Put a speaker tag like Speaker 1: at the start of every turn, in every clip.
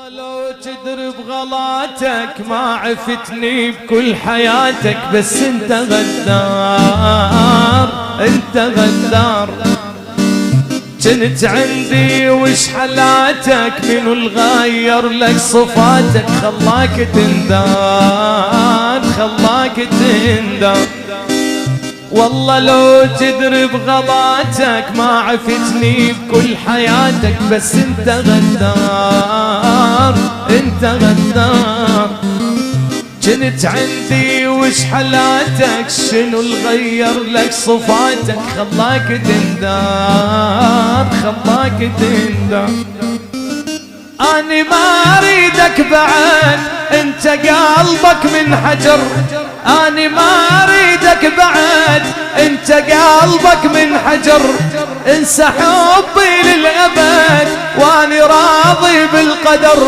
Speaker 1: والله لو تدري بغلاتك ما عفتني بكل حياتك، بس انت غدار انت غدار. كنت عندي وش حلاتك، منو الغير لك صفاتك خلاك تندار خلاك تندار. والله لو تدري بغلاتك ما عفتني بكل حياتك، بس انت غدار انت غدار. كنت عندي وش حلاتك، شنو الغير لك صفاتك خلاك تندار خلاك تندار. اني ما اريدك بعد انت قلبك من حجر، اني ما اريدك بعد انت قلبك من حجر. انسى حبي للابد واني راضي بالقدر،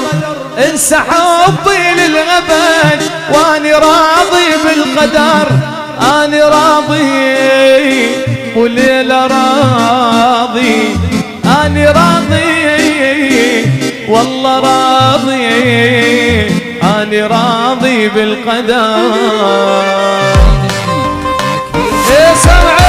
Speaker 1: انسى حبي للابد واني راضي بالقدر. اني راضي وليلة راضي، اني راضي والله راضي، اني راضي بالقدر. يا سمعي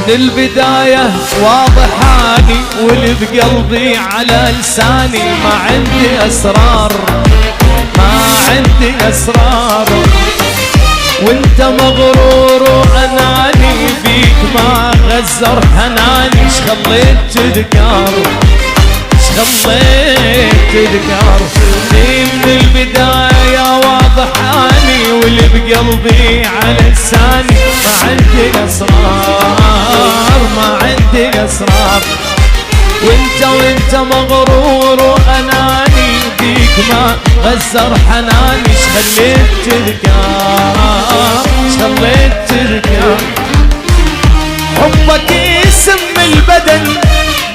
Speaker 1: من البداية واضحاني واللي بقلبي على لساني، ما عندي أسرار ما عندي أسرار. وانت مغرور وأناني فيك ما غزر حناني. شخليت تذكر شخليت تذكر من البداية واضحاني واللي بقلبي على لساني. ما عندي أسرار ما عندي أسرار. وانت مغرور وأناني فيك ما غزر حناني. شخليت تذكر شخليت تذكر. حبك يسم البدن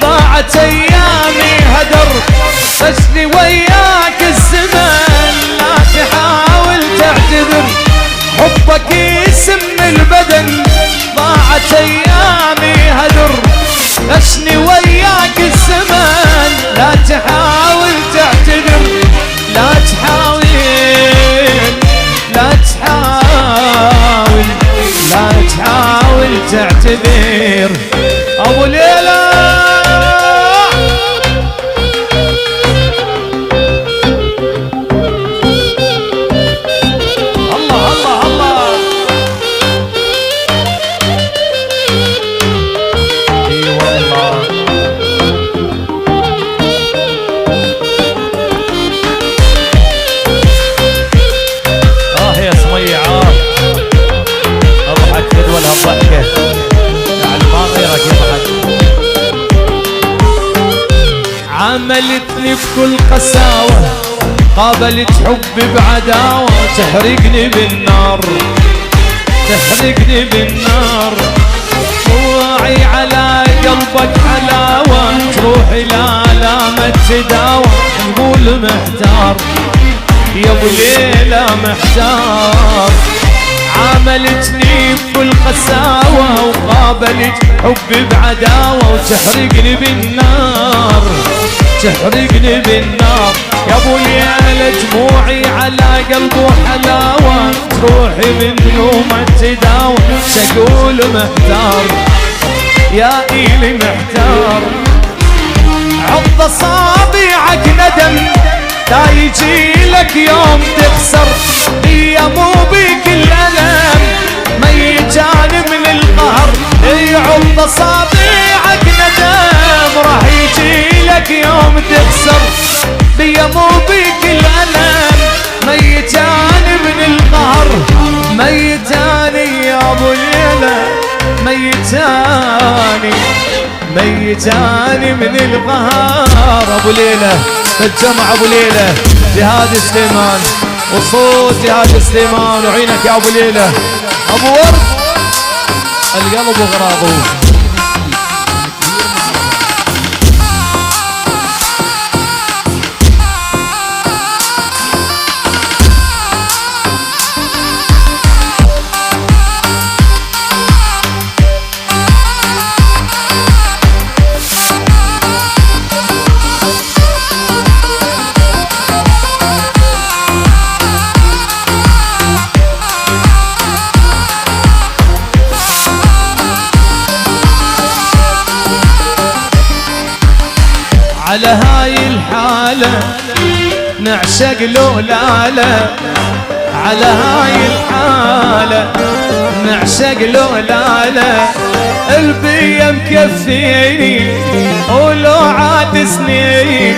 Speaker 1: ضاعت ايامي هدر. خشني وياك الزمن لا تحاول تعتذر. حبك يسم البدن ضاعت ايامي هدر. خشني وياك الزمن لا تحاول تعتذر. لا تحاول لا تحاول لا تحاول تعتذر. ابو ليلى الله الله الله. اي والله يا سمية اضحك خذ ولا الضحكه يعني ما غيرك يضحك. عاملتني بكل قساوة قابلت حبي بعداوة. تحرقني بالنار تحرقني بالنار. وعي على قلبك حلاوة تروح إلى آلام تداوى. نقول محتار يا ابو ليلى محتار. عاملتني بكل قساوة وقابلت حبي بعداوة. وتحرقني بالنار تحرقني بالنار. يا ابو ليلى دموعي على قلبه حلاوة تروحي من يوم التداوى. شقول محتار يا إيلي محتار. عض اصابعك ندم لا يجي لك يوم تخسر. هي مو بيك الألم ميتان من القهر. عض اصابعك ندم راح يجي لك يوم تخسر. هي مو بيك الألم ميتان من القهر. ميتاني يا ابو ليلى ميتاني ميتاني من القهر. ابو ليلى الجمع ابو ليلى جهاد سليمان وصوت جهاد سليمان وعينك يا ابو ليلى. ابو ورد القلب وغراضه. على هاي الحالة نعشق لو لا لا، على هاي الحالة نعشق لو لا لا. البيا مكفيني ولو عاد سنيني،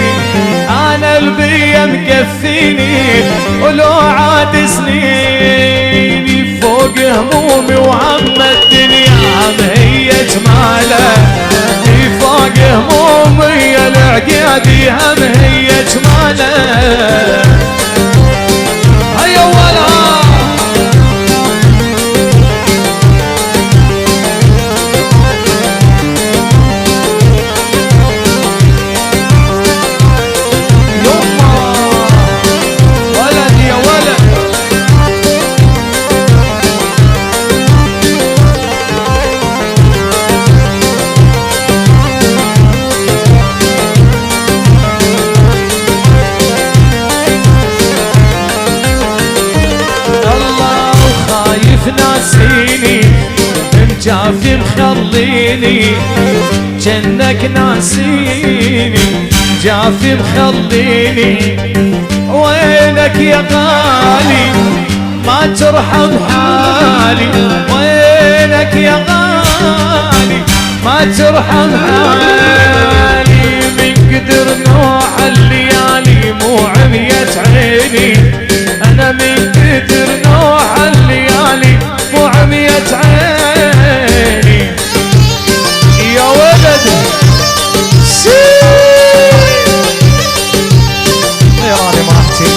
Speaker 1: انا البيا مكفيني ولو عاد سنيني. فوق همومي وهم الدنيا هم هي جماله، فوق همومي العقيادي هم هي جماله. هيا ولا ناسيني مجافي مخليني، جنك ناسيني جافي مخليني. وينك يا غالي ما ترحم حالي، وينك يا غالي ما ترحم حالي. من قدر نوح الليالي مو عمية عيني، انا من قدر نوح الليالي مو عمية عيني. يا ولد غيراني ما احكي